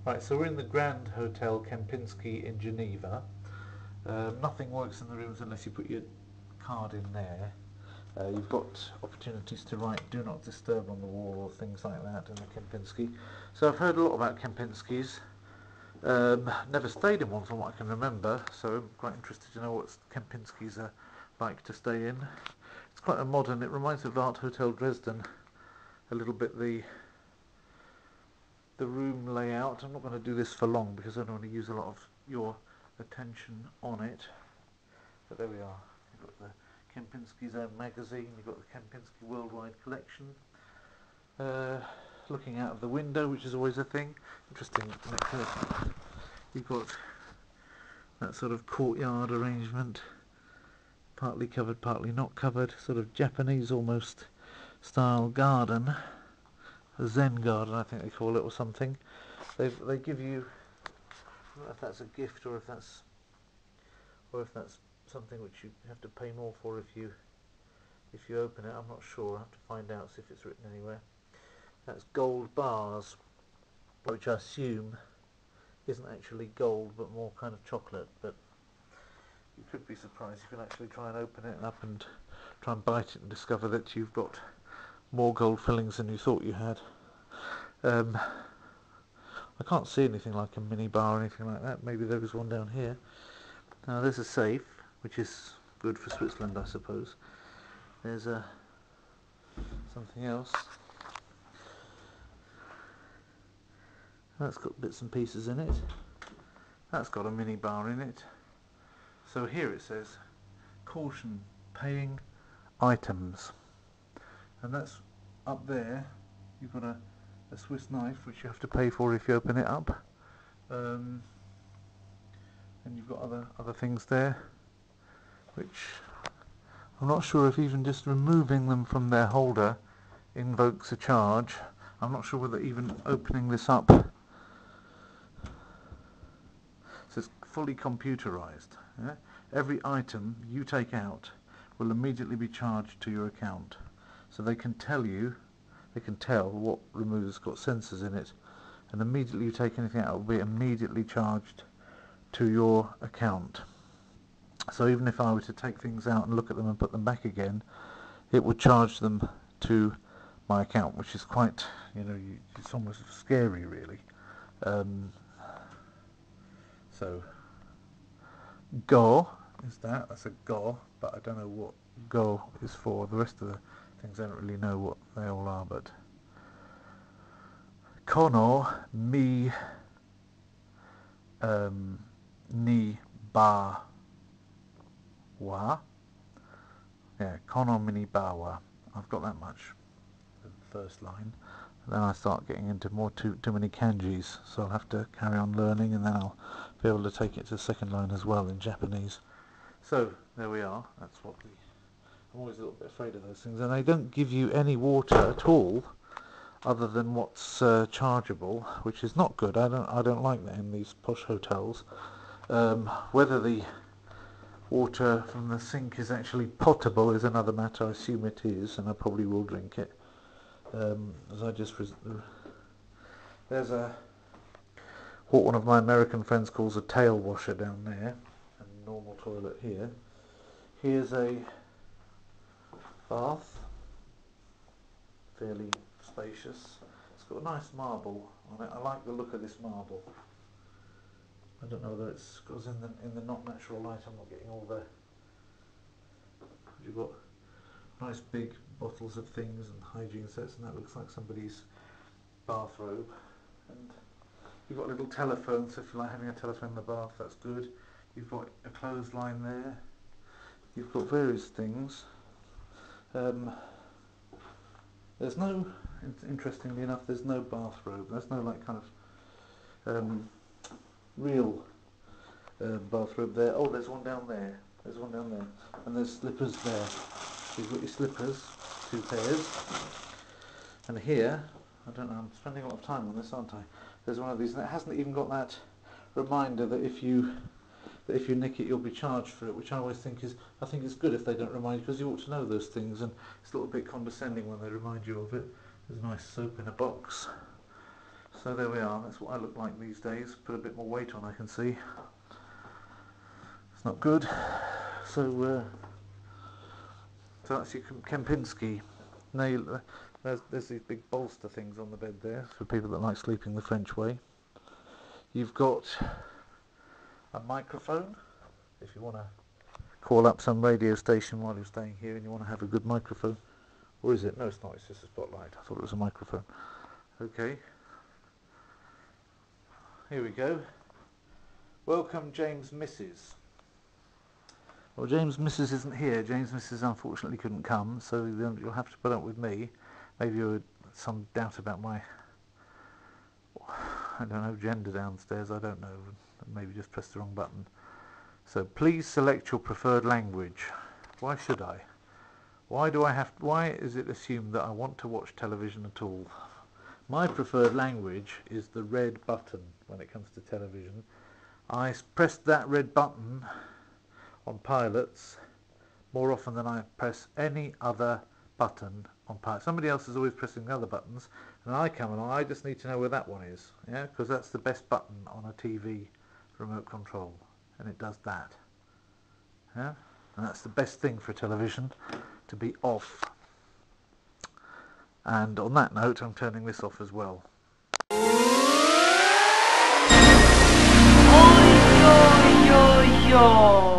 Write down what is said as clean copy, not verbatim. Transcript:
Right, so we're in the Grand Hotel Kępiński in Geneva. Nothing works in the rooms unless you put your card in there. You've got opportunities to write "Do Not Disturb" on the wall or things like that in the Kępiński. So I've heard a lot about Kępińskis. Never stayed in one from what I can remember, so I'm quite interested to know what Kępińskis are like to stay in. It's quite a modern, it reminds me of Art Hotel Dresden a little bit, the room layout. I'm not going to do this for long because I don't want to use a lot of your attention on it, but there we are. You've got the Kępiński's own magazine, you've got the Kępiński Worldwide Collection, looking out of the window, which is always a thing. Interesting. You've got that sort of courtyard arrangement, partly covered, partly not covered, sort of Japanese almost style garden, a Zen garden I think they call it, or something. They give you, I don't know if that's a gift or if that's something which you have to pay more for if you open it. I'm not sure. I have to find out, see if it's written anywhere. That's gold bars, which I assume isn't actually gold but more kind of chocolate, but you could be surprised. You can actually try and open it up and try and bite it and discover that you've got more gold fillings than you thought you had. I can't see anything like a mini bar or anything like that. Maybe there is one down here. Now there's a safe, which is good for Switzerland, I suppose. There's something else. That's got bits and pieces in it. That's got a mini bar in it. So here it says, caution, paying items. And that's up there. You've got a Swiss knife, which you have to pay for if you open it up. And you've got other things there, which I'm not sure if even just removing them from their holder invokes a charge. I'm not sure whether even opening this up. So it's fully computerized. Yeah? Every item you take out will immediately be charged to your account. So they can tell what remover's got sensors in it, and immediately you take anything out, it will be immediately charged to your account. So even if I were to take things out and look at them and put them back again, it would charge them to my account, which is quite, it's almost scary, really. So go is that's a go, but I don't know what go is for. The rest of the things I don't really know what they all are, but kono mi ni ba wa. Yeah, kono mi ni ba wa. I've got that much. The first line. Then I start getting into too many kanjis, so I'll have to carry on learning, and then I'll be able to take it to the second line as well in Japanese. So there we are. That's what I'm always a little bit afraid of those things, and they don't give you any water at all, other than what's chargeable, which is not good. I don't like that in these posh hotels. Whether the water from the sink is actually potable is another matter. I assume it is, and I probably will drink it. There's what one of my American friends calls a tail washer down there, and a normal toilet here. Here's a bath, fairly spacious. It's got a nice marble on it. I like the look of this marble. I don't know whether it's because in the not natural light I'm not getting all the. You've got nice big bottles of things and hygiene sets, and that looks like somebody's bathrobe. And you've got a little telephone, so if you like having a telephone in the bath, that's good. You've got a clothesline there. You've got various things. There's no, interestingly enough, there's no bathrobe. There's no like kind of real bathrobe there. Oh, there's one down there. There's one down there, and there's slippers there. You've got your slippers, 2 pairs, and here, I don't know, I'm spending a lot of time on this, aren't I? There's one of these, and it hasn't even got that reminder that if you nick it, you'll be charged for it, which I always think it's good if they don't remind you, because you ought to know those things, and it's a little bit condescending when they remind you of it. There's a nice soap in a box, So there we are, that's what I look like these days. Put a bit more weight on, I can see. It's not good. So that's your Kępiński. Now there's these big bolster things on the bed there for people that like sleeping the French way. You've got a microphone if you want to call up some radio station while you're staying here and you want to have a good microphone. Or is it? No, it's not. It's just a spotlight. I thought it was a microphone. Okay. Here we go. Welcome, James Mrs. Well, James Mrs. isn't here. James Mrs. unfortunately couldn't come, so you'll have to put up with me. Maybe you had some doubt about my, I don't know, gender downstairs. I don't know. Maybe just pressed the wrong button. So please select your preferred language. Why should I? Why is it assumed that I want to watch television at all? My preferred language is the red button when it comes to television. I press that red button on pilots more often than I press any other button on pilots. Somebody else is always pressing the other buttons, and I come along, I just need to know where that one is, yeah, because that's the best button on a TV remote control, and it does that, yeah, and that's the best thing for television, to be off. And on that note, I'm turning this off as well. Oi, oi, oi, oi.